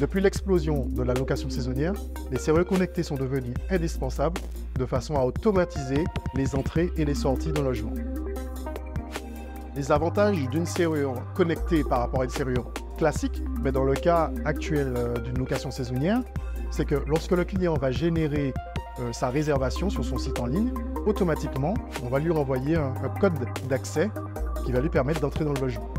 Depuis l'explosion de la location saisonnière, les serrures connectées sont devenues indispensables de façon à automatiser les entrées et les sorties d'un logement. Les avantages d'une serrure connectée par rapport à une serrure classique, mais dans le cas actuel d'une location saisonnière, c'est que lorsque le client va générer sa réservation sur son site en ligne, automatiquement, on va lui renvoyer un code d'accès qui va lui permettre d'entrer dans le logement,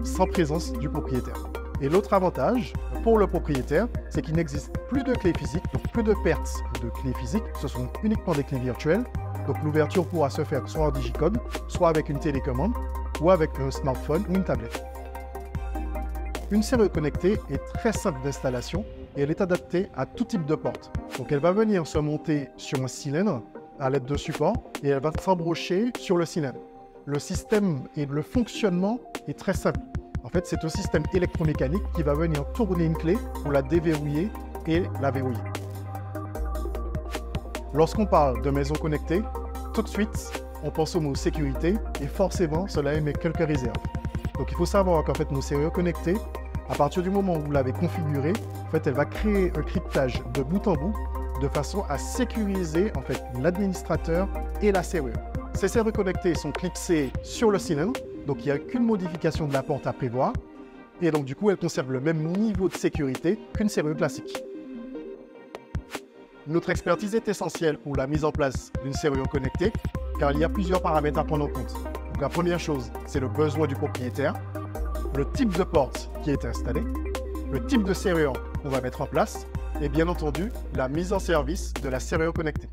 sans présence du propriétaire. Et l'autre avantage pour le propriétaire, c'est qu'il n'existe plus de clés physiques, donc plus de pertes de clés physiques, ce sont uniquement des clés virtuelles. Donc l'ouverture pourra se faire soit en digicode, soit avec une télécommande, ou avec un smartphone ou une tablette. Une serrure connectée est très simple d'installation et elle est adaptée à tout type de porte. Donc elle va venir se monter sur un cylindre à l'aide de supports et elle va s'embrocher sur le cylindre. Le système et le fonctionnement est très simple. En fait, c'est un système électromécanique qui va venir tourner une clé pour la déverrouiller et la verrouiller. Lorsqu'on parle de maison connectée, tout de suite, on pense au mot sécurité et forcément, cela émet quelques réserves. Donc il faut savoir qu'en fait, nos serrures connectées, à partir du moment où vous l'avez configurée, en fait, elle va créer un cryptage de bout en bout de façon à sécuriser en fait, l'administrateur et la serrure. Ces serrures connectées sont clipsées sur le cylindre, donc il n'y a qu'une modification de la porte à prévoir. Et donc du coup, elles conservent le même niveau de sécurité qu'une serrure classique. Notre expertise est essentielle pour la mise en place d'une serrure connectée, car il y a plusieurs paramètres à prendre en compte. Donc la première chose, c'est le besoin du propriétaire, le type de porte qui est installée, le type de serrure qu'on va mettre en place, et bien entendu, la mise en service de la serrure connectée.